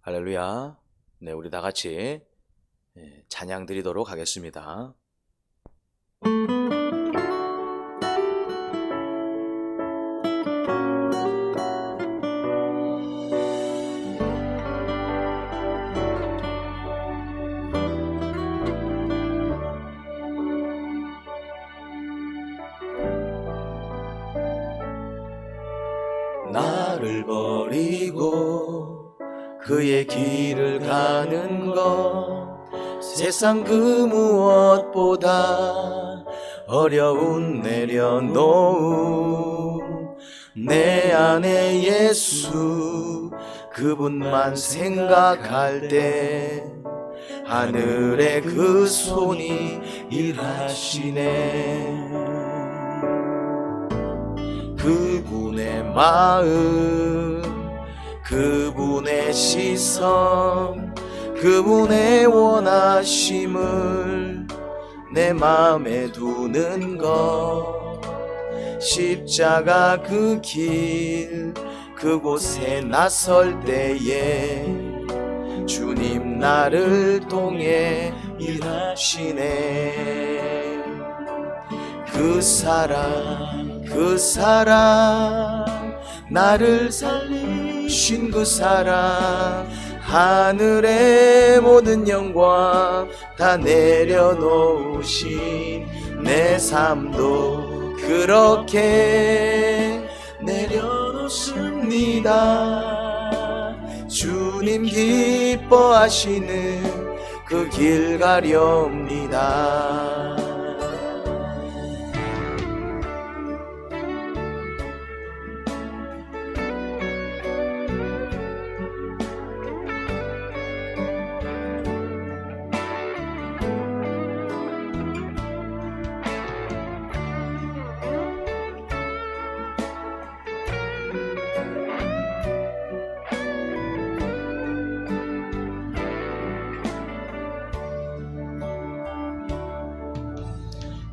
할렐루야. 네, 우리 다 같이 찬양 드리도록 하겠습니다. 나를 버리고 그의 길을 가는 것 세상 그 무엇보다 어려운 내려놓음 내 안에 예수 그분만 생각할 때 하늘의 그 손이 일하시네. 그분의 마음, 그분의 시선, 그분의 원하심을 내 마음에 두는 것 십자가 그 길 그곳에 나설 때에 주님 나를 통해 일하시네. 그 사랑 나를 살리신 그 사랑 하늘의 모든 영광 다 내려놓으신 내 삶도 그렇게 내려놓습니다. 주님 기뻐하시는 그 길 가렵니다.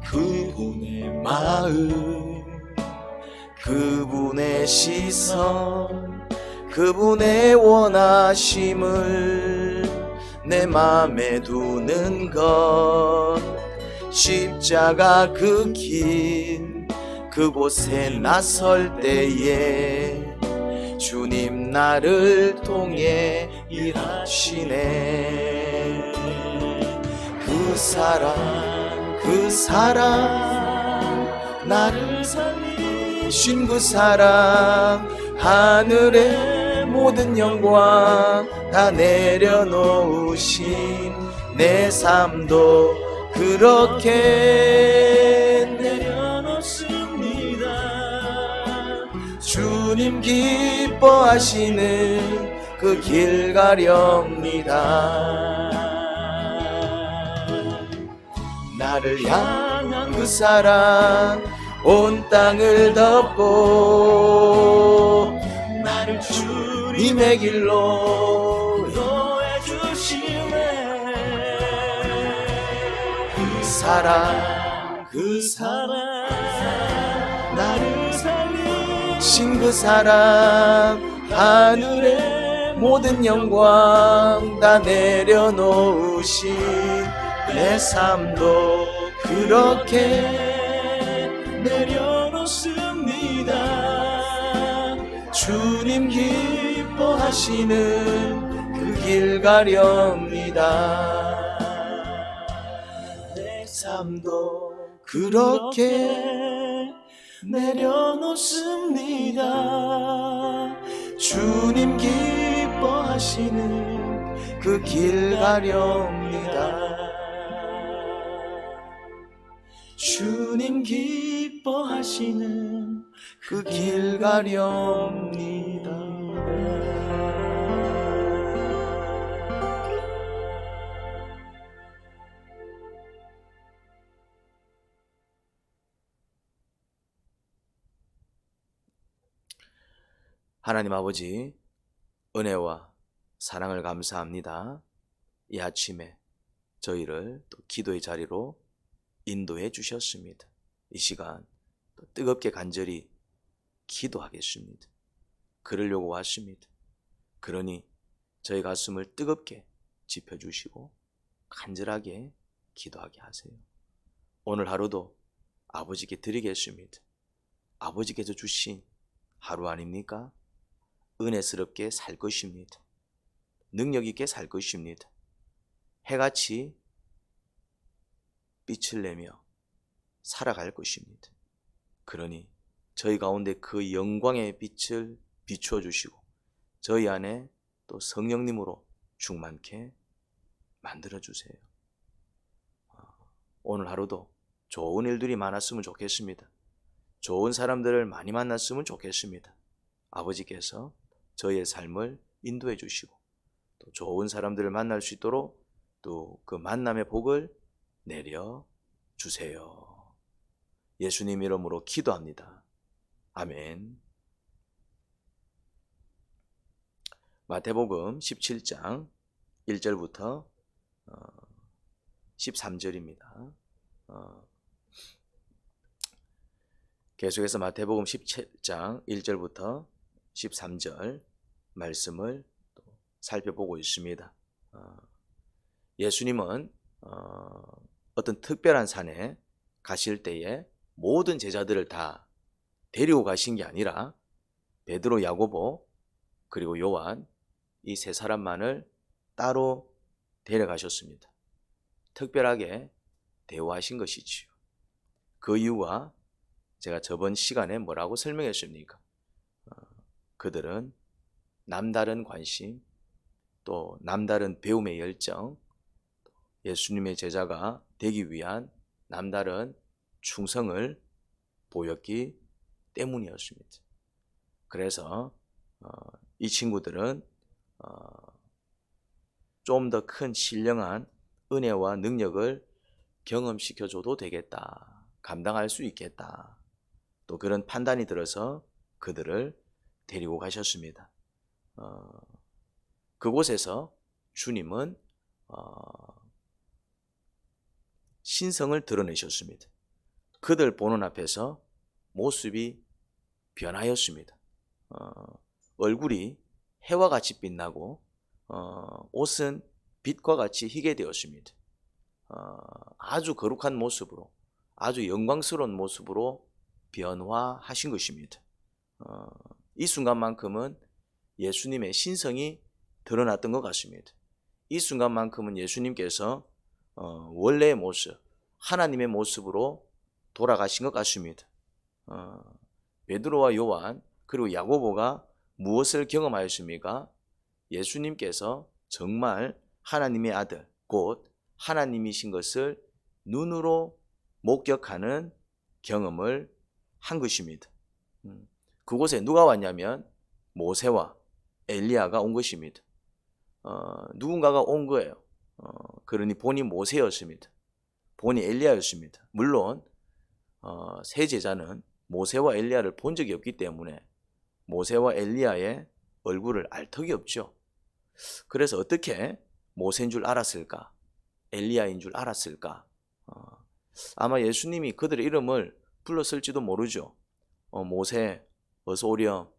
그분의 마음, 그분의 시선, 그분의 원하심을 내 맘에 두는 것 십자가 그 길 그곳에 나설 때에 주님 나를 통해 일하시네. 그 사랑 나를 살리신 그 사랑 하늘의 모든 영광 다 내려놓으신 내 삶도 그렇게 내려놓습니다. 주님 기뻐하시는 그 길 가렵니다. 나를 향한 그 사랑 온 땅을 덮고 나를 주님의 길로 인도해 주시네. 그 사랑 나를 살리신 그 사랑 하늘의 모든 영광 다 내려놓으신 내 삶도 그렇게 내려놓습니다. 주님 기뻐하시는 그 길 가렵니다. 내 삶도 그렇게 내려놓습니다. 주님 기뻐하시는 그 길 가렵니다. 주님 기뻐하시는 그 길 가렵니다. 하나님 아버지, 은혜와 사랑을 감사합니다. 이 아침에 저희를 또 기도의 자리로 인도해 주셨습니다. 이 시간 또 뜨겁게 간절히 기도하겠습니다. 그러려고 왔습니다. 그러니 저희 가슴을 뜨겁게 지펴주시고 간절하게 기도하게 하세요. 오늘 하루도 아버지께 드리겠습니다. 아버지께서 주신 하루 아닙니까? 은혜스럽게 살 것입니다. 능력 있게 살 것입니다. 해같이 빛을 내며 살아갈 것입니다. 그러니 저희 가운데 그 영광의 빛을 비추어 주시고 저희 안에 또 성령님으로 충만케 만들어 주세요. 오늘 하루도 좋은 일들이 많았으면 좋겠습니다. 좋은 사람들을 많이 만났으면 좋겠습니다. 아버지께서 저희의 삶을 인도해 주시고 또 좋은 사람들을 만날 수 있도록 또 그 만남의 복을 내려 주세요. 예수님 이름으로 기도합니다. 아멘. 마태복음 17장 1절부터 13절입니다. 계속해서 마태복음 17장 1절부터 13절 말씀을 또 살펴보고 있습니다. 예수님은 어떤 특별한 산에 가실 때에 모든 제자들을 다 데리고 가신 게 아니라 베드로, 야고보 그리고 요한 이 세 사람만을 따로 데려가셨습니다. 특별하게 대우하신 것이지요. 그 이유가 제가 저번 시간에 뭐라고 설명했습니까? 그들은 남다른 관심, 또 남다른 배움의 열정, 예수님의 제자가 되기 위한 남다른 충성을 보였기 때문이었습니다. 그래서 이 친구들은 좀 더 큰 신령한 은혜와 능력을 경험시켜줘도 되겠다, 감당할 수 있겠다, 또 그런 판단이 들어서 그들을 데리고 가셨습니다. 그곳에서 주님은 신성을 드러내셨습니다. 그들 보는 앞에서 모습이 변하였습니다. 얼굴이 해와 같이 빛나고 옷은 빛과 같이 희게 되었습니다. 아주 거룩한 모습으로, 아주 영광스러운 모습으로 변화하신 것입니다. 이 순간만큼은 예수님의 신성이 드러났던 것 같습니다. 이 순간만큼은 예수님께서 원래의 모습, 하나님의 모습으로 돌아가신 것 같습니다. 베드로와 요한 그리고 야고보가 무엇을 경험하였습니까? 예수님께서 정말 하나님의 아들, 곧 하나님이신 것을 눈으로 목격하는 경험을 한 것입니다. 그곳에 누가 왔냐면 모세와 엘리야가 온 것입니다. 누군가가 온 거예요. 그러니 본이 모세였습니다. 본이 엘리야였습니다. 물론 세 제자는 모세와 엘리야를 본 적이 없기 때문에 모세와 엘리야의 얼굴을 알 턱이 없죠. 그래서 어떻게 모세인 줄 알았을까? 엘리야인 줄 알았을까? 아마 예수님이 그들의 이름을 불렀을지도 모르죠. 모세 어서 오렴,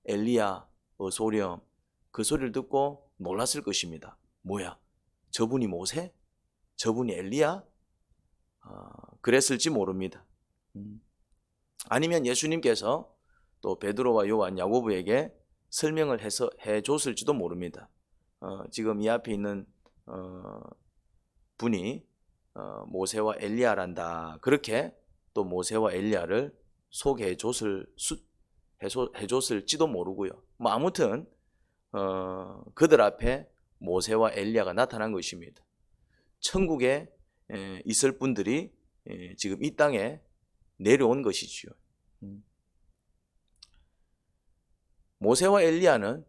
엘리야 어서 오렴. 그 소리를 듣고 놀랐을 것입니다. 뭐야? 저분이 모세? 저분이 엘리야? 그랬을지 모릅니다. 아니면 예수님께서 또 베드로와 요한, 야고보에게 설명을 해줬을지도 모릅니다. 지금 이 앞에 있는 분이 모세와 엘리야란다. 그렇게 또 모세와 엘리야를 해줬을지도 모르고요. 뭐 아무튼 그들 앞에 모세와 엘리야가 나타난 것입니다. 천국에 있을 분들이 지금 이 땅에 내려온 것이지요. 모세와 엘리야는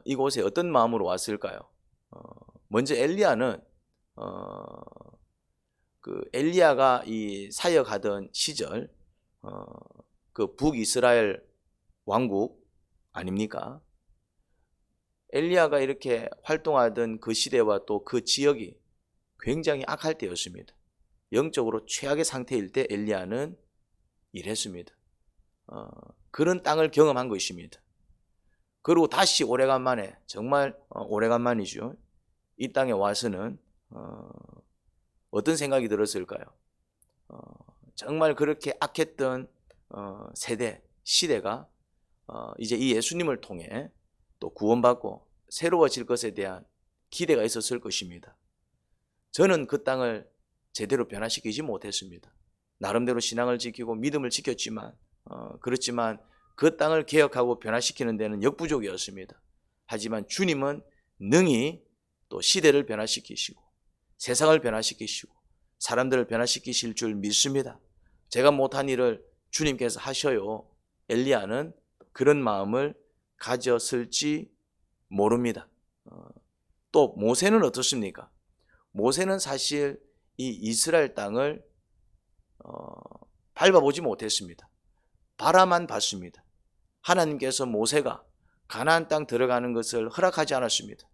이곳에 어떤 마음으로 왔을까요? 먼저 엘리야는 그 엘리야가 이 사역하던 시절 그 북이스라엘 왕국 아닙니까? 엘리야가 이렇게 활동하던 그 시대와 또 그 지역이 굉장히 악할 때였습니다. 영적으로 최악의 상태일 때 엘리야는 일했습니다. 그런 땅을 경험한 것입니다. 그리고 다시 오래간만에, 정말 오래간만이죠. 이 땅에 와서는 어떤 생각이 들었을까요? 정말 그렇게 악했던 세대, 시대가 이제 이 예수님을 통해 또 구원받고 새로워질 것에 대한 기대가 있었을 것입니다. 저는 그 땅을 제대로 변화시키지 못했습니다. 나름대로 신앙을 지키고 믿음을 지켰지만 그렇지만 그 땅을 개혁하고 변화시키는 데는 역부족이었습니다. 하지만 주님은 능히 또 시대를 변화시키시고 세상을 변화시키시고 사람들을 변화시키실 줄 믿습니다. 제가 못한 일을 주님께서 하셔요. 엘리야는 그런 마음을 가졌을지 모릅니다. 또 모세는 어떻습니까? 모세는 사실 이 이스라엘 땅을 밟아보지 못했습니다. 바라만 봤습니다. 하나님께서 모세가 가나안 땅 들어가는 것을 허락하지 않았습니다.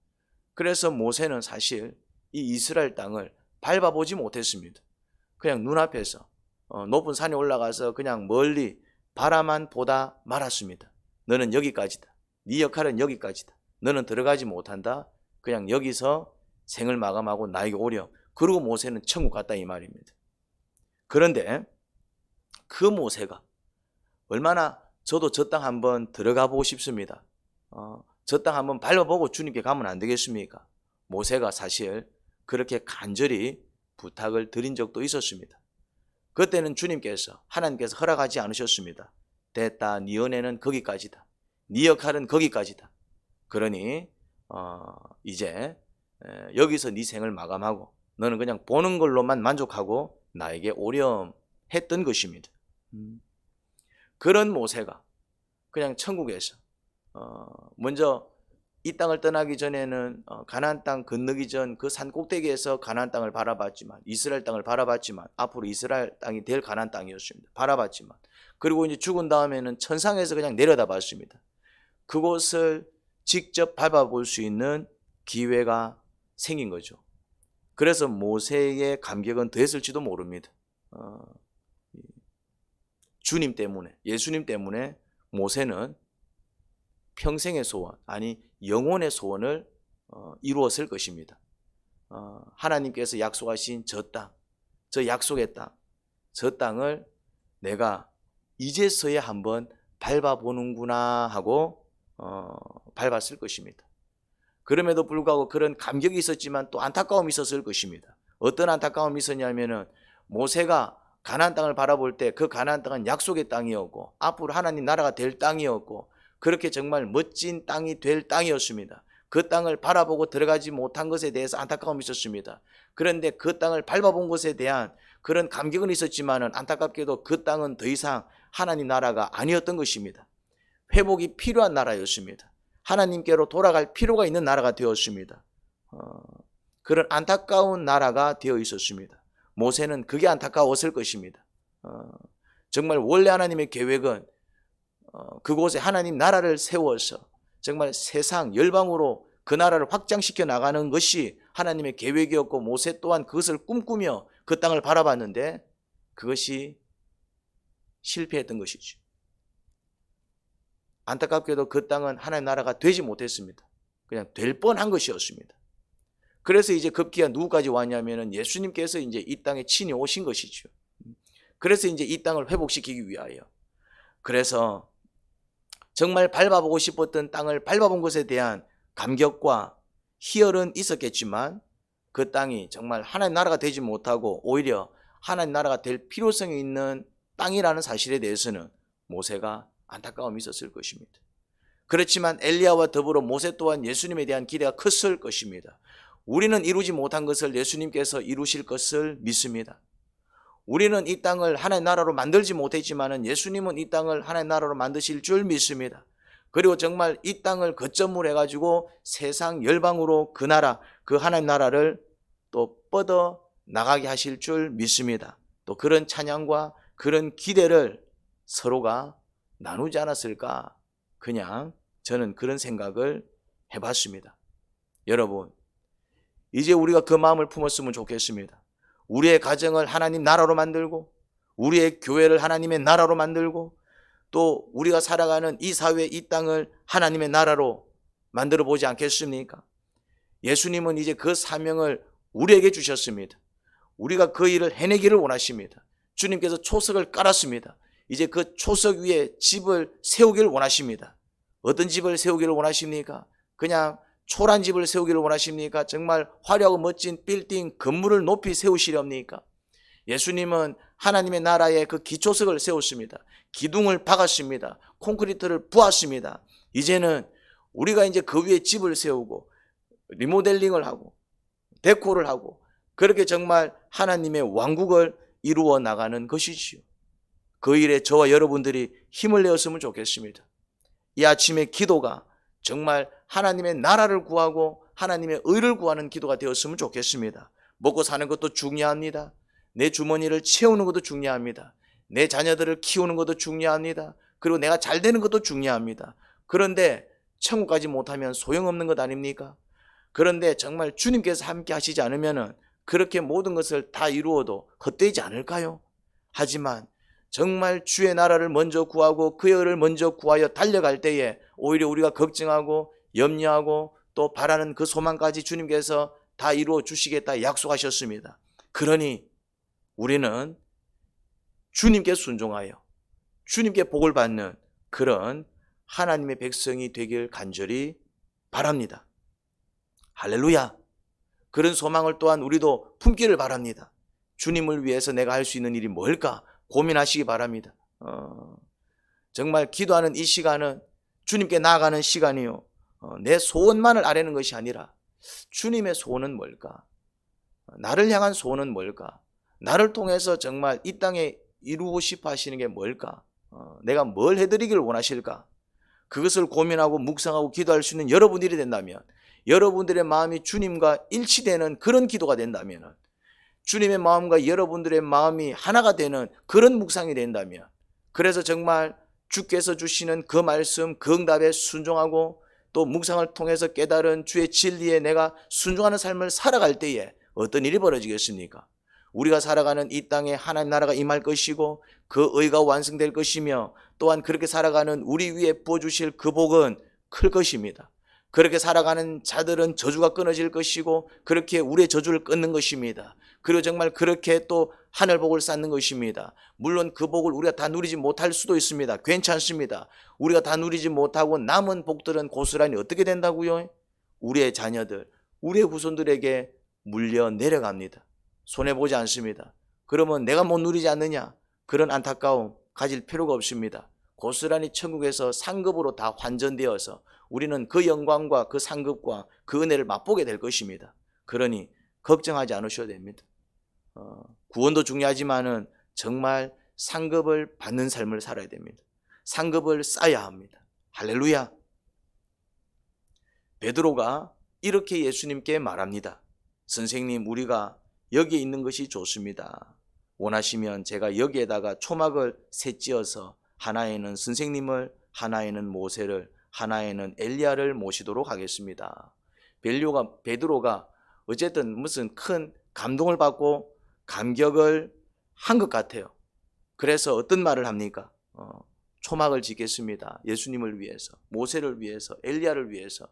그래서 모세는 사실 이 이스라엘 땅을 밟아보지 못했습니다. 그냥 눈앞에서 높은 산에 올라가서 그냥 멀리 바라만 보다 말았습니다. 너는 여기까지다. 네 역할은 여기까지다. 너는 들어가지 못한다. 그냥 여기서 생을 마감하고 나에게 오렴. 그리고 모세는 천국 갔다 이 말입니다. 그런데 그 모세가 얼마나 저도 저 땅 한번 들어가 보고 싶습니다. 저 땅 한번 밟아보고 주님께 가면 안 되겠습니까? 모세가 사실 그렇게 간절히 부탁을 드린 적도 있었습니다. 그때는 하나님께서 허락하지 않으셨습니다. 됐다. 네 은혜는 거기까지다. 네 역할은 거기까지다. 그러니 이제 여기서 네 생을 마감하고 너는 그냥 보는 걸로만 만족하고 나에게 오렴 했던 것입니다. 그런 모세가 그냥 천국에서 먼저 이 땅을 떠나기 전에는 가나안 땅 건너기 전 그 산 꼭대기에서 가나안 땅을 바라봤지만, 이스라엘 땅을 바라봤지만, 앞으로 이스라엘 땅이 될 가나안 땅이었습니다. 바라봤지만, 그리고 이제 죽은 다음에는 천상에서 그냥 내려다봤습니다. 그곳을 직접 밟아볼 수 있는 기회가 생긴 거죠. 그래서 모세의 감격은 더했을지도 모릅니다. 주님 때문에, 예수님 때문에 모세는 평생의 소원, 아니 영혼의 소원을 이루었을 것입니다. 하나님께서 약속하신 저 땅, 저 약속의 땅, 저 땅을 내가 이제서야 한번 밟아보는구나 하고 밟았을 것입니다. 그럼에도 불구하고 그런 감격이 있었지만 또 안타까움이 있었을 것입니다. 어떤 안타까움이 있었냐면은 모세가 가나안 땅을 바라볼 때 그 가나안 땅은 약속의 땅이었고 앞으로 하나님 나라가 될 땅이었고 그렇게 정말 멋진 땅이 될 땅이었습니다. 그 땅을 바라보고 들어가지 못한 것에 대해서 안타까움이 있었습니다. 그런데 그 땅을 밟아본 것에 대한 그런 감격은 있었지만은 안타깝게도 그 땅은 더 이상 하나님 나라가 아니었던 것입니다. 회복이 필요한 나라였습니다. 하나님께로 돌아갈 필요가 있는 나라가 되었습니다. 그런 안타까운 나라가 되어 있었습니다. 모세는 그게 안타까웠을 것입니다. 정말 원래 하나님의 계획은 그곳에 하나님 나라를 세워서 정말 세상 열방으로 그 나라를 확장시켜 나가는 것이 하나님의 계획이었고 모세 또한 그것을 꿈꾸며 그 땅을 바라봤는데 그것이 실패했던 것이죠. 안타깝게도 그 땅은 하나님 나라가 되지 못했습니다. 그냥 될 뻔한 것이었습니다. 그래서 이제 급기야 누구까지 왔냐면은 예수님께서 이제 이 땅에 친히 오신 것이죠. 그래서 이제 이 땅을 회복시키기 위하여. 그래서 정말 밟아보고 싶었던 땅을 밟아본 것에 대한 감격과 희열은 있었겠지만 그 땅이 정말 하나님 나라가 되지 못하고 오히려 하나님 나라가 될 필요성이 있는 땅이라는 사실에 대해서는 모세가 안타까움이 있었을 것입니다. 그렇지만 엘리야와 더불어 모세 또한 예수님에 대한 기대가 컸을 것입니다. 우리는 이루지 못한 것을 예수님께서 이루실 것을 믿습니다. 우리는 이 땅을 하나님 나라로 만들지 못했지만 예수님은 이 땅을 하나님 나라로 만드실 줄 믿습니다. 그리고 정말 이 땅을 거점으로 해가지고 세상 열방으로 그 나라, 그 하나님 나라를 또 뻗어 나가게 하실 줄 믿습니다. 또 그런 찬양과 그런 기대를 서로가 나누지 않았을까? 그냥 저는 그런 생각을 해봤습니다. 여러분, 이제 우리가 그 마음을 품었으면 좋겠습니다. 우리의 가정을 하나님 나라로 만들고 우리의 교회를 하나님의 나라로 만들고 또 우리가 살아가는 이 사회, 이 땅을 하나님의 나라로 만들어 보지 않겠습니까? 예수님은 이제 그 사명을 우리에게 주셨습니다. 우리가 그 일을 해내기를 원하십니다. 주님께서 초석을 깔았습니다. 이제 그 초석 위에 집을 세우기를 원하십니다. 어떤 집을 세우기를 원하십니까? 그냥 초란 집을 세우기를 원하십니까? 정말 화려하고 멋진 빌딩, 건물을 높이 세우시렵니까? 예수님은 하나님의 나라의 그 기초석을 세웠습니다. 기둥을 박았습니다. 콘크리트를 부었습니다. 이제는 우리가 이제 그 위에 집을 세우고 리모델링을 하고 데코를 하고 그렇게 정말 하나님의 왕국을 이루어 나가는 것이지요. 그 일에 저와 여러분들이 힘을 내었으면 좋겠습니다. 이 아침의 기도가 정말 하나님의 나라를 구하고 하나님의 의를 구하는 기도가 되었으면 좋겠습니다. 먹고 사는 것도 중요합니다. 내 주머니를 채우는 것도 중요합니다. 내 자녀들을 키우는 것도 중요합니다. 그리고 내가 잘 되는 것도 중요합니다. 그런데 천국 가지 못하면 소용없는 것 아닙니까? 그런데 정말 주님께서 함께 하시지 않으면 그렇게 모든 것을 다 이루어도 헛되지 않을까요? 하지만 정말 주의 나라를 먼저 구하고 그의 의를 먼저 구하여 달려갈 때에 오히려 우리가 걱정하고 염려하고 또 바라는 그 소망까지 주님께서 다 이루어 주시겠다 약속하셨습니다. 그러니 우리는 주님께 순종하여 주님께 복을 받는 그런 하나님의 백성이 되길 간절히 바랍니다. 할렐루야. 그런 소망을 또한 우리도 품기를 바랍니다. 주님을 위해서 내가 할 수 있는 일이 뭘까 고민하시기 바랍니다. 정말 기도하는 이 시간은 주님께 나아가는 시간이요. 내 소원만을 아뢰는 것이 아니라 주님의 소원은 뭘까? 나를 향한 소원은 뭘까? 나를 통해서 정말 이 땅에 이루고 싶어 하시는 게 뭘까? 내가 뭘 해드리기를 원하실까? 그것을 고민하고 묵상하고 기도할 수 있는 여러분들이 된다면, 여러분들의 마음이 주님과 일치되는 그런 기도가 된다면, 주님의 마음과 여러분들의 마음이 하나가 되는 그런 묵상이 된다면, 그래서 정말 주께서 주시는 그 말씀, 그 응답에 순종하고 또 묵상을 통해서 깨달은 주의 진리에 내가 순종하는 삶을 살아갈 때에 어떤 일이 벌어지겠습니까? 우리가 살아가는 이 땅에 하나님 나라가 임할 것이고 그 의가 완성될 것이며 또한 그렇게 살아가는 우리 위에 부어주실 그 복은 클 것입니다. 그렇게 살아가는 자들은 저주가 끊어질 것이고 그렇게 우리의 저주를 끊는 것입니다. 그리고 정말 그렇게 또 하늘 복을 쌓는 것입니다. 물론 그 복을 우리가 다 누리지 못할 수도 있습니다. 괜찮습니다. 우리가 다 누리지 못하고 남은 복들은 고스란히 어떻게 된다고요? 우리의 자녀들, 우리의 후손들에게 물려 내려갑니다. 손해보지 않습니다. 그러면 내가 못 누리지 않느냐? 그런 안타까움 가질 필요가 없습니다. 고스란히 천국에서 상급으로 다 환전되어서 우리는 그 영광과 그 상급과 그 은혜를 맛보게 될 것입니다. 그러니 걱정하지 않으셔도 됩니다. 구원도 중요하지만은 정말 상급을 받는 삶을 살아야 됩니다. 상급을 쌓아야 합니다. 할렐루야. 베드로가 이렇게 예수님께 말합니다. 선생님, 우리가 여기에 있는 것이 좋습니다. 원하시면 제가 여기에다가 초막을 셋지어서 하나에는 선생님을, 하나에는 모세를, 하나에는 엘리야를 모시도록 하겠습니다. 베드로가 어쨌든 무슨 큰 감동을 받고 감격을 한 것 같아요. 그래서 어떤 말을 합니까? 초막을 짓겠습니다. 예수님을 위해서, 모세를 위해서, 엘리야를 위해서.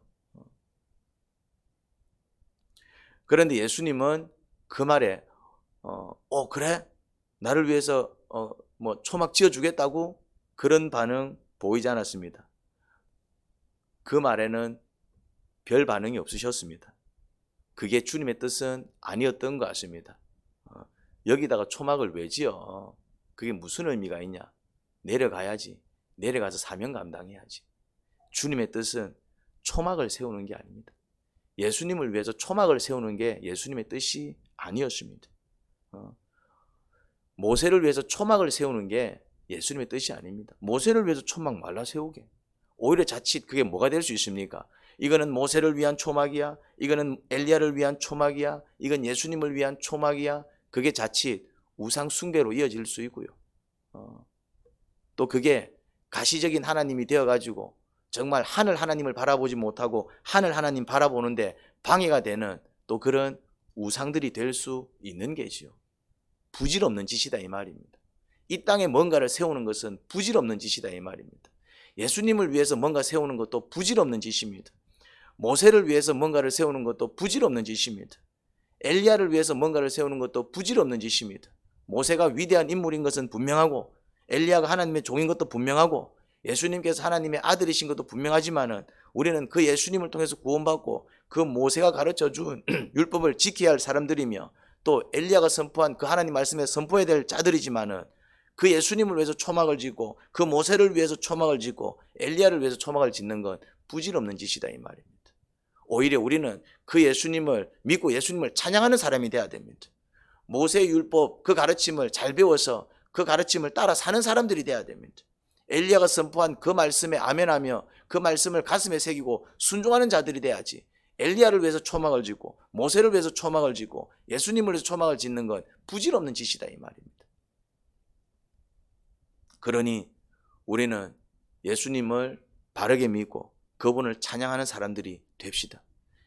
그런데 예수님은 그 말에 그래? 나를 위해서 초막 지어주겠다고? 그런 반응 보이지 않았습니다. 그 말에는 별 반응이 없으셨습니다. 그게 주님의 뜻은 아니었던 것 같습니다. 여기다가 초막을 왜 지어? 그게 무슨 의미가 있냐? 내려가야지. 내려가서 사명 감당해야지. 주님의 뜻은 초막을 세우는 게 아닙니다. 예수님을 위해서 초막을 세우는 게 예수님의 뜻이 아니었습니다. 모세를 위해서 초막을 세우는 게 예수님의 뜻이 아닙니다. 모세를 위해서 초막 말라 세우게. 오히려 자칫 그게 뭐가 될 수 있습니까? 이거는 모세를 위한 초막이야. 이거는 엘리야를 위한 초막이야. 이건 예수님을 위한 초막이야. 그게 자칫 우상 숭배로 이어질 수 있고요. 또 그게 가시적인 하나님이 되어가지고 정말 하늘 하나님을 바라보지 못하고 하늘 하나님 바라보는데 방해가 되는 또 그런 우상들이 될 수 있는 게지요. 부질없는 짓이다 이 말입니다. 이 땅에 뭔가를 세우는 것은 부질없는 짓이다 이 말입니다. 예수님을 위해서 뭔가 세우는 것도 부질없는 짓입니다. 모세를 위해서 뭔가를 세우는 것도 부질없는 짓입니다. 엘리야를 위해서 뭔가를 세우는 것도 부질없는 짓입니다. 모세가 위대한 인물인 것은 분명하고 엘리야가 하나님의 종인 것도 분명하고 예수님께서 하나님의 아들이신 것도 분명하지만은 우리는 그 예수님을 통해서 구원받고 그 모세가 가르쳐준 율법을 지켜야 할 사람들이며 또 엘리야가 선포한 그 하나님 말씀에 선포해야 될 자들이지만은 그 예수님을 위해서 초막을 짓고 그 모세를 위해서 초막을 짓고 엘리야를 위해서 초막을 짓는 건 부질없는 짓이다 이 말입니다. 오히려 우리는 그 예수님을 믿고 예수님을 찬양하는 사람이 돼야 됩니다. 모세의 율법 그 가르침을 잘 배워서 그 가르침을 따라 사는 사람들이 돼야 됩니다. 엘리야가 선포한 그 말씀에 아멘하며 그 말씀을 가슴에 새기고 순종하는 자들이 돼야지. 엘리야를 위해서 초막을 짓고 모세를 위해서 초막을 짓고 예수님을 위해서 초막을 짓는 건 부질없는 짓이다 이 말입니다. 그러니 우리는 예수님을 바르게 믿고 그분을 찬양하는 사람들이 됩시다.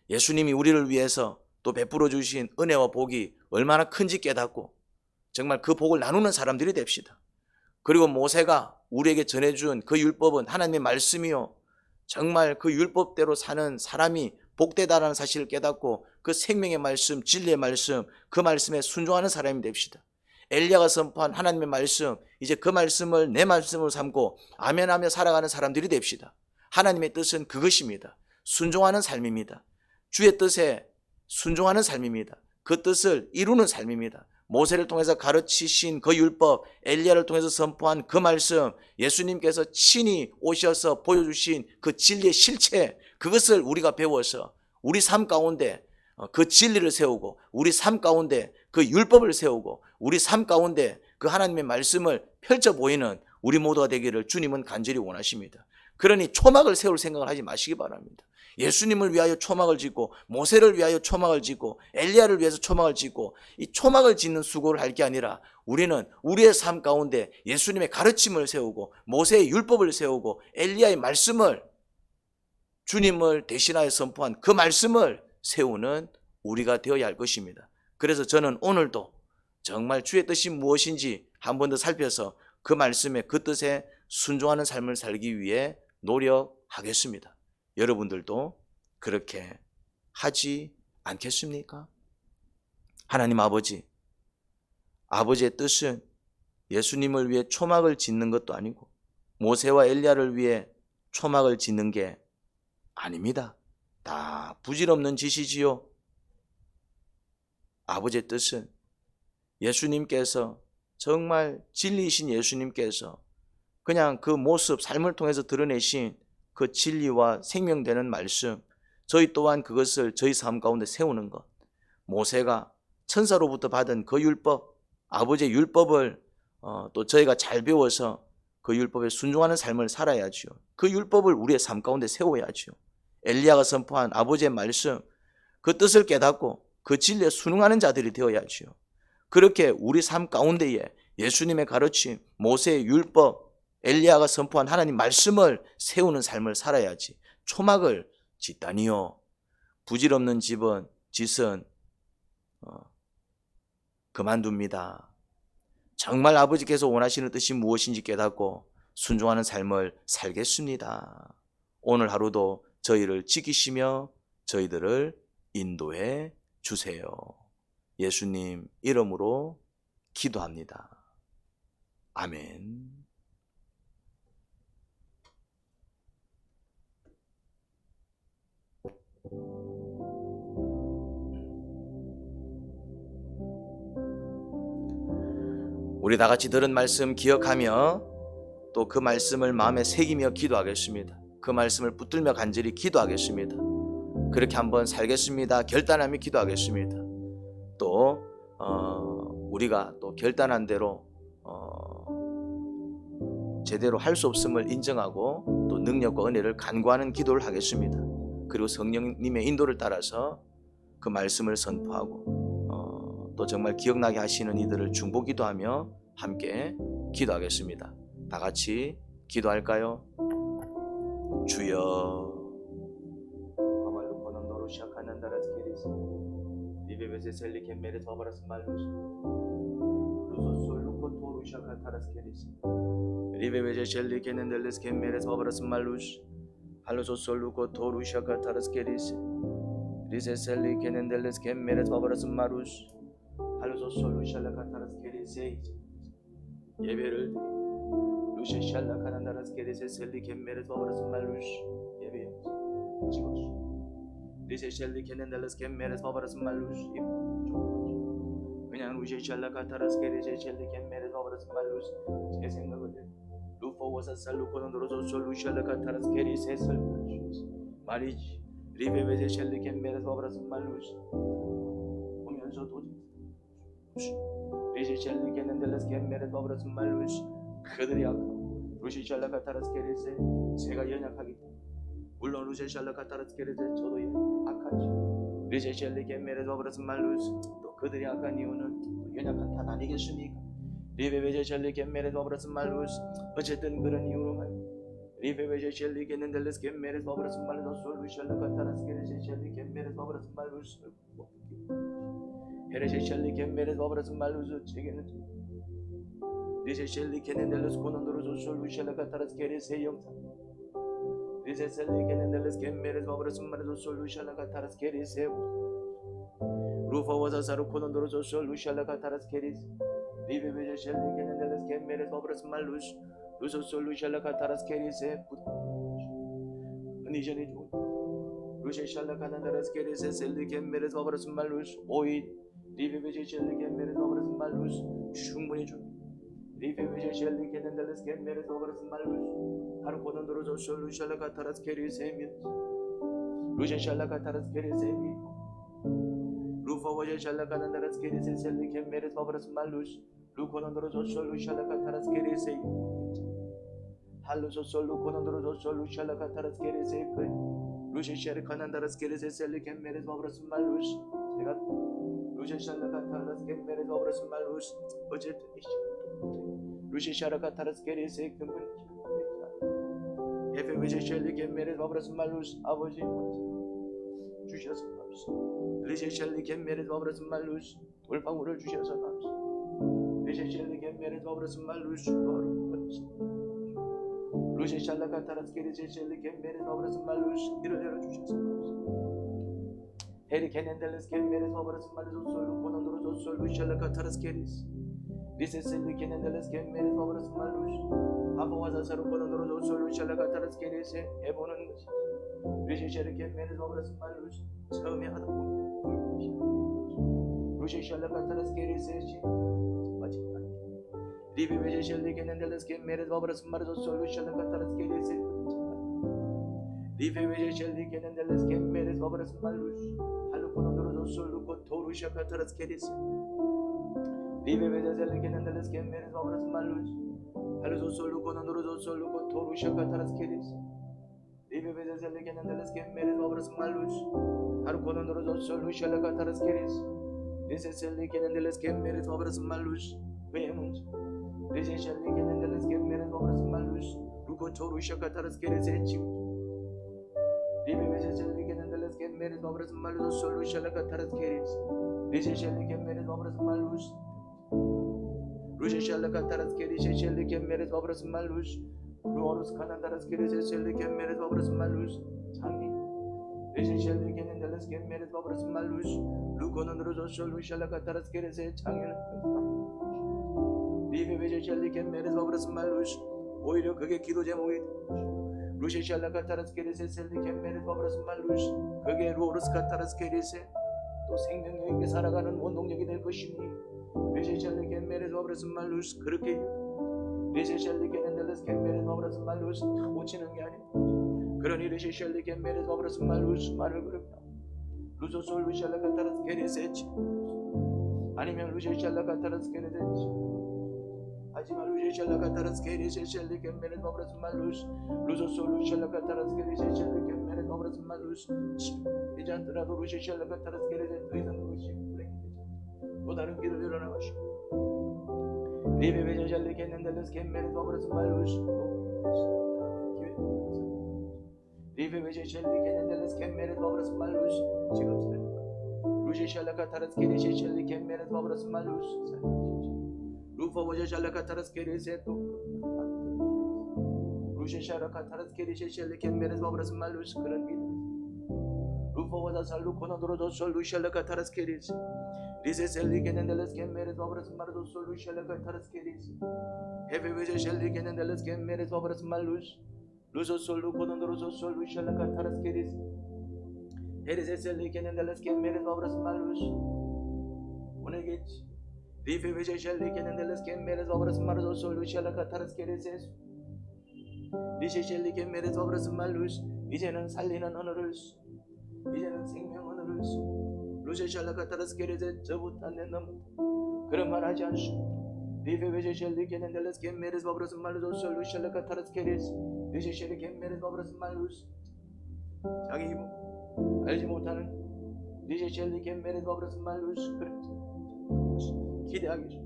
예수님이 우리를 위해서 또 베풀어 주신 은혜와 복이 얼마나 큰지 깨닫고 정말 그 복을 나누는 사람들이 됩시다. 그리고 모세가 우리에게 전해준 그 율법은 하나님의 말씀이요 정말 그 율법대로 사는 사람이 복되다라는 사실을 깨닫고 그 생명의 말씀, 진리의 말씀, 그 말씀에 순종하는 사람이 됩시다. 엘리야가 선포한 하나님의 말씀, 이제 그 말씀을 내 말씀으로 삼고 아멘하며 살아가는 사람들이 됩시다. 하나님의 뜻은 그것입니다. 순종하는 삶입니다. 주의 뜻에 순종하는 삶입니다. 그 뜻을 이루는 삶입니다. 모세를 통해서 가르치신 그 율법, 엘리야를 통해서 선포한 그 말씀, 예수님께서 친히 오셔서 보여주신 그 진리의 실체, 그것을 우리가 배워서 우리 삶 가운데 그 진리를 세우고 우리 삶 가운데 그 율법을 세우고 우리 삶 가운데 그 하나님의 말씀을 펼쳐 보이는 우리 모두가 되기를 주님은 간절히 원하십니다. 그러니 초막을 세울 생각을 하지 마시기 바랍니다. 예수님을 위하여 초막을 짓고 모세를 위하여 초막을 짓고 엘리야를 위해서 초막을 짓고 이 초막을 짓는 수고를 할 게 아니라 우리는 우리의 삶 가운데 예수님의 가르침을 세우고 모세의 율법을 세우고 엘리야의 말씀을 주님을 대신하여 선포한 그 말씀을 세우는 우리가 되어야 할 것입니다. 그래서 저는 오늘도 정말 주의 뜻이 무엇인지 한 번 더 살펴서 그 말씀에 그 뜻에 순종하는 삶을 살기 위해 노력하겠습니다. 여러분들도 그렇게 하지 않겠습니까? 하나님 아버지, 아버지의 뜻은 예수님을 위해 초막을 짓는 것도 아니고 모세와 엘리야를 위해 초막을 짓는 게 아닙니다. 다 부질없는 짓이지요. 아버지의 뜻은 예수님께서 정말 진리이신 예수님께서 그냥 그 모습, 삶을 통해서 드러내신 그 진리와 생명되는 말씀, 저희 또한 그것을 저희 삶 가운데 세우는 것, 모세가 천사로부터 받은 그 율법, 아버지의 율법을 또 저희가 잘 배워서 그 율법에 순종하는 삶을 살아야죠. 그 율법을 우리의 삶 가운데 세워야죠. 엘리야가 선포한 아버지의 말씀, 그 뜻을 깨닫고 그 진리에 순응하는 자들이 되어야죠. 그렇게 우리 삶 가운데에 예수님의 가르침, 모세의 율법, 엘리야가 선포한 하나님 말씀을 세우는 삶을 살아야지. 초막을 짓다니요. 부질없는 짓은 그만둡니다. 정말 아버지께서 원하시는 뜻이 무엇인지 깨닫고 순종하는 삶을 살겠습니다. 오늘 하루도 저희를 지키시며 저희들을 인도해 주세요. 예수님 이름으로 기도합니다. 아멘. 우리 다 같이 들은 말씀 기억하며 또 그 말씀을 마음에 새기며 기도하겠습니다. 그 말씀을 붙들며 간절히 기도하겠습니다. 그렇게 한번 살겠습니다. 결단하며 기도하겠습니다. 또 우리가 또 결단한 대로 제대로 할 수 없음을 인정하고 또 능력과 은혜를 간구하는 기도를 하겠습니다. 그리고 성령님의 인도를 따라서 그 말씀을 선포하고 또 정말 기억나게 하시는 이들을 중보기도 하며 함께 기도하겠습니다. 다 같이 기도할까요? 주여 토루샤 카타라스 케리스 리베베제 젤리 케넨델레스 겐메레스 바브라스 말루스 할로소솔루코 토루샤 카타라스 케리스 리세셀리 케넨델레스 겐메레스 바브라스 마루스 할로소솔루샬라 카타라스 케리스 예배를 루시샬라 카난다라스 케리스 셀리 겐메레스 바브라스 말루스 예배 찍어주 리세셀리 케넨델레스 겐메레스 바브라스 말루스 그냥 루시샬라 카타라스 케리스 셀리 겐메레스 바브라스 말루스 제 생각을 루포워사 루코노로조 솔루샬라 카타라스 케리스 셀 말이지 리베베제 셀리 겐메레스 바브라스 말루스 보면서 도 리시샬리 케넨델레스 겐메레스 바브라스 말루스 그들이 약하고 루시샬라 카타라스 케리스 제가 연약하기 때문에 물론 루시샬라 카타라스 케리스 저도 약하죠. 리시샬리 겐메레스 바브라스 말루스 또 그들이 약한 이유는 연약한 탓 아니겠습니까? 리베베제 샬리 겐메레스 바브라스 말루스 어쨌든 그런 이유로 말이야. 리베베제 샬리 케넨델레스 겐메레스 바브라스 말루스 솔루샬라 카타라스 케리스 샬리 겐메레스 바브라스 말루스 헤레셰샬리 겐메레스 바브라스 말루스 제게는 리세샬리 케넨델레스 코난도로조 솔루샬라 카타라스 케리스 영상 리세샬리 케넨델레스 겐메레스 바브라스 말루스 솔루샬라 카타라스 케리스 루파와사사루 코난도로조 솔루샬라 카타라스 케리스 리베베제샬리 케넨델레스 겐메레스 바브라스 말루스 루소 솔루샬라 카타라스 케리스 니전이 좋은 루셰샬라 카난다라스 케리스 셀리 겐메레스 바브라스 말루스 오이 리베베제샬리 겐메레스 바브라스 말루스 충분히 줍니다. 리베베제샬리 케넨델레스 겐메레스 바브라스 말루스 하루 코난도로조 솔루샬라 카타라스 케리스 에미 루셰샬라 카타라스 케리스 에미 루파와제샬라 카난다라스 케리스 셀리 겐메레스 바브라스 말루스 루코난도로조 솔루샬라 카타라스 케리스 할로소 솔루코난도로조 솔루샬라 카타라스 케리스 루셰샬라 카난다라스 케리스 셀리 겐메레스 바브라스 말루스 제가 루시샬라 카타라스 겐메레스 바브라스 말루스 어쨌든 루시샤라 카타라스 케리스 근본 에페베제샬리 겐메레스 바브라스 말루스 아버지 주셔서 감사합니다. 리시샬리 겐메레스 바브라스 말루스 돌방울을 주셔서 감사합니다. 리시샬리 겐메레스 바브라스 말루스 루시샬라 카타라스 케리스 샬리 겐메레스 바브라스 말루스 길을 열어주셔서 감사합니다. 헤리 케넨델레스 겐메레스 바브라스 말루스 솔루 코난도로조 솔루샬라 카타라스 케리스 리세셀리 케넨델레스 겐메레스 바브라스 말루스 아보와사사루 코난도로조 솔루샬라 카타라스 케리스 해보는 것이 리시샬리 겐메레스 바브라스 말루스 처음에 하다 보면 루시샬라 카타라스 케리스 마지막 리베베제샬리 케넨델레스 겐메레스 바브라스 말루스 솔루샬라 카타라스 케리스 리베베제샬리 케넨델레스 겐메레스 바브라스 말루스 할루코난도로조 솔루코 토루샤 카타라스 케리스 리베베제샬리 케넨델레스 겐메레스 바브라스 말루스 할루소 솔루코난도로조 솔루코 토루샤 카타라스 케리스 리베베제샬리 케넨델레스 겐메레스 바브라스 말루스 할루코난도로조 솔루샬라 카타라스 케리스 리세셀리 케넨델레스 겐메레스 바브라스 말루스 왜문지 리세샬리 케넨델레스 겐메레스 바브라스 말루스 루코 토루샤 카타라스 케리스 지금 리베베제샬리 케넨델레스 겐메레스 바브라스 말루스 솔루샬라 카타라스 케리스 리세샬리 겐메레스 바브라스 말루스 루시샬라 카타라스 케리스 샬리 겐메레스 바브라스 말루스 루오르스 카난다라스 케리스 샬리 겐메레스 바브라스 말루스 장기 리시샬리 케넨델레스 겐메레스 바브라스 말루스 루코난드로조 솔루샬라 카타라스 케리스 장기는 리베베제샬리 겐메레스 바브라스 말루스 오히려 그게 기도 제목이 루시샬라 카타라스 케리스 셀리 겐메레스 바브라스 말루스 그게 루오르스 카타라스 케리스 또 생명력 있게 살아가는 원동력이 될 것이니 리시샬리 겐메레스 바브라스 말루스 그렇게 리시샬리 케넨델레스 겐메레스 바브라스 말루스 고치는 게 아니고 그러니 리시샬리 겐메레스 바브라스 말루스 말을 그럽니다. 루소 솔루샬라 카타라스 케리스 아니면 루시샬라 카타라스 케리스 하지만 루시샬라 카타라스 케리스 샬리 겐메레스 바브라스 말루스 루소 솔루샬라 카타라스 케리스 샬리 겐메레스 바브라스 말루스 이제 않더라도 루시샬라 카타라스 케리스 더 이상 그것이 또 다른 길을 열어나가시고 리베베제샬리 케넨델레스 겐메레스 바브라스 말루스 리베베제샬리 케넨델레스 겐메레스 바브라스 말루스 지금 루시샬라 카타라스 케리스 샬리 겐메레스 바브라스 말루스 루포보제 샬라카타라스 케리세 또 루시샤라카타라스 케리세 샬리케메레스 바브라스 말루스 그런 믿음 루포보자 살루코노도로도 솔루샬라카타라스 케리세 리세셀리케넨델레스 케메레스 바브라스 마르도 솔루샬라카타라스 케리세 헤베베제 샬리케넨델레스 케메레스 바브라스 말루스 루소 솔루코노도로도 솔루샬라카타라스 케리세 헤리세셀리케넨델레스 케메레스 바브라스 말루스 보내겠지 리페베제 샬리케넨델레스 케메레스 바브라스 마르도 솔루샬라카타라스 케리세 리셰셀리 케메레스 바브라스 말루스 이제는 살리는 언어를 이제는 생명 언어를 루셰샬라카타라스 케리세 저부터 내 넘 그런 말 하지 않소 리페베제 샬리케넨델레스 케메레스 바브라스 말루도 솔루샬라카타라스 케리세 리셰셀리 케메레스 바브라스 말루스 자기 힘 알지 못하는 리셰셀리 케메레스 바브라스 말루스 그렇지 기대하기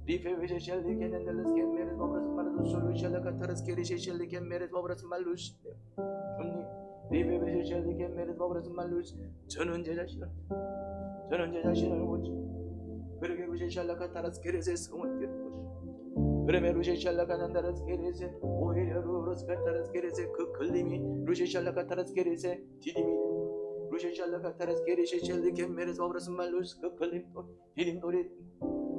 리페베제 샬리케넨델레스 케메레스 바브라스 말루도 솔루샬라카타라스 케리세 샬리 케메레스 바브라스 말루스 좋니 리페베제 샬리케메레스 바브라스 말루스 저는 제 자신을 보지 그러게 루셰샬라카타라스 케리세 성을 깨는 것이 그러면 루셰샬라카난다라스 케리세 오히려 루로스카타라스 케리세 그 걸림이 루셰샬라카타라스 케리세 디딤이 루셰샬라카타라스 케리세 샬리 케메레스 바브라스 말루스 그 걸림돌 디딤돌이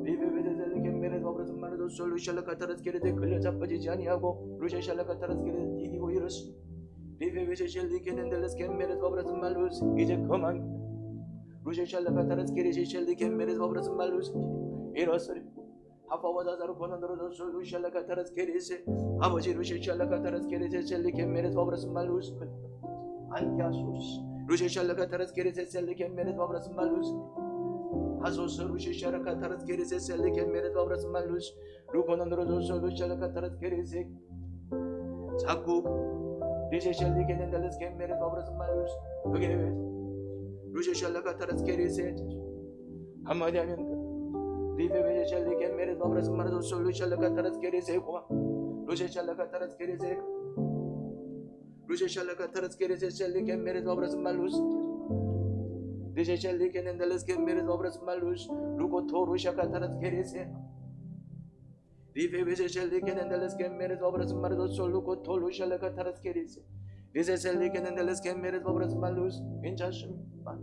리베베제 샬리 케메레스 바브라스 말루도 솔루샬라카타라스 케리세 걸려 자빠지지 아니하고 루셰샬라카타라스 케리세 디디고 일었어 리베베제 샬리 케넨델레스 케메레스 바브라스 말루스 이제 그만 루셰샬라카타라스 케리세 샬리 케메레스 바브라스 말루스 일었으리 하파와자자로 고난도로도 솔루샬라카타라스 케리세 아버지 루셰샬라카타라스 케리세 샬리 케메레스 바브라스 말루스 안티아소스 루셰샬라카타라스 케리세 샬리 케메레스 바브라스 말루스 하소스 루셰샬라카타라스 케리세 샬리 케메레스 바브라스 말루스 루고난도로도 솔루샬라카타라스 케리세 자꾸 리셰샬리 케넨달레스 케메레스 바브라스 말루스 그게 왜 루셰샬라카타라스 케리세 한마디 하면 리베베제 샬리 케메레스 바브라스 말루도 솔루샬라카타라스 케리세 고마 루셰샬라카타라스 케리세 루셰샬라카타라스 케리세 샬리 케메레스 바브라스 말루스 리셰샬리 케넨달레스 케메레스 바브라스 말루스 루고토 루샤카타라스 케리세 리베베제 샬리 케넨달레스 케메레스 바브라스 말루도 솔루고토 루샬라카타라스 케리세 리셰샬리 케넨달레스 케메레스 바브라스 말루스 괜찮습니다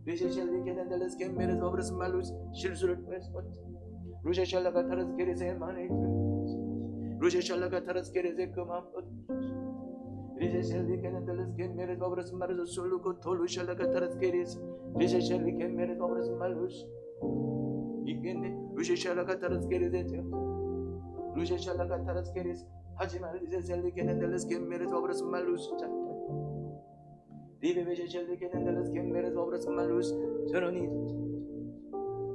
리셰샬리 케넨달레스 케메레스 바브라스 말루스 실수를 했어 루셰샬라카타라스 케리세 만에 루셰샬라카타라스 케리세 그만 리셰샬리 케넨달레스 케메레스 바브라스 말루스 솔루고토 루샬라카타라스 케리세 리셰샬리 케메레스 바브라스 말루스 있겠네 루셰샬라카타라스 케리세 루셰샬라카타라스 케리세 하지만 리셰샬리 케넨달레스 케메레스 바브라스 말루스 리베베제 샬리 케넨달레스 케메레스 바브라스 말루스 저런이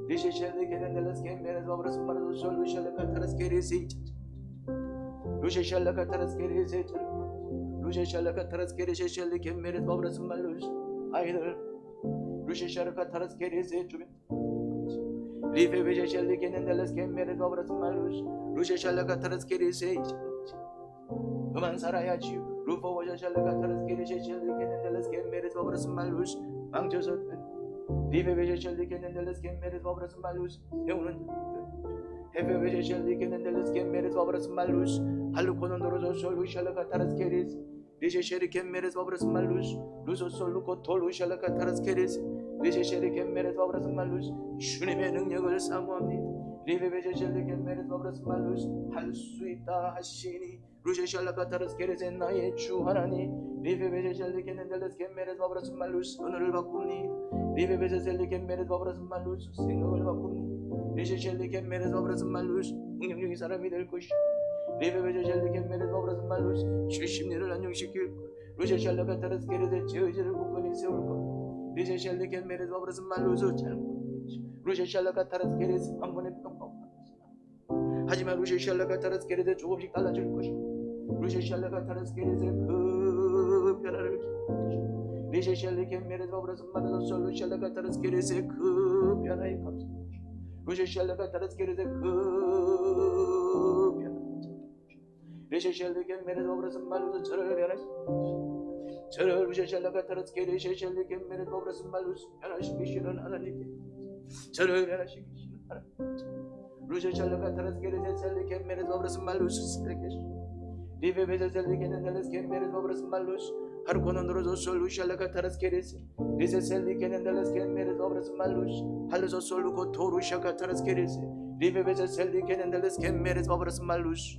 리셰샬리 케넨달레스 케메레스 바브라스 말루스 솔루샬라카타라스 케리세 루셰샬라카타라스 케리세 루셰샬라카타라스 케리세 샬리 케메레스 바브라스 말루스 아이들 루셰샬라카타라스 케리세 주변 리베베제 샬리 케넨달레스 케메레스 바브라스 말루스 루셰샬라카타라스 케리세 그만 살아야지요 루포보자 샬라카타라스 케리세 샬리 케넨달레스 케메레스 바브라스 말루스 망쳐서 리베베제 샬리 케넨달레스 케메레스 바브라스 말루스 세우는 헤베베제 샬리 케넨달레스 케메레스 바브라스 말루스 할루코논도로조 솔루샬라카타라스 케리세 리셰샬리 케메레스 바브라스 말루스 루소 솔루코토 루샬라카타라스 케리세 리셰샬리 케메레스 바브라스 말루스 주님의 능력을 사모합니다 리베베제 샬리 케메레스 바브라스 말루스 할 수 있다 하시니 루셰샬라카타라스 케리세 나의 주 하나님 리베베제 샬리 케넨달레스 케메레스 바브라스 말루스 언어를 바꿉니다 리베베제 샬리 케메레스 바브라스 말루스 생각을 바꿉니다 리셰샬리 케메레스 바브라스 말루스 능력적인 사람이 될 것이다 리베베제 샬리 케메레스 바브라스 말루스 실심리를 안정시킬 것 루셰샬라카타라스 케리세 저지를 굳건히 세울 것 리셰샬리 케메레스 바브라스 말루스 잘못 루셰샬라카타라스 케리세 한 번에 뿅뿅 하지만 루셰샬라카타라스 케리세 조금씩 달라질 것이다 루셰샬라카타라스 케리세 그 변화를 리셰샬리 케메레스 바브라스 말루스 솔루샬라카타라스 케리세 그 변화에 감사합니다 루셰샬라카타라스 케리세 그 변화 리셰샬리 케메레스 바브라스 말루스 저를 변화시키시오 저를 루셰샬라카타라스 케리세 샬리 케메레스 바브라스 말루스 변화시키시는 하나님께 저를 변화시키시는 하나님 Luce Chalaka Taraskeres Selike Meres Obras Malus Selekes Rive Vezes Selikenes Kemeres Obras Malus Harkonondroso Solu Shalaka Taraskeres Rize Selikenes Kemeres Obras Malus Haluso Soluko Toru Shaka Taraskeres Rive Vezes Selikenes Kemeres Obras Malus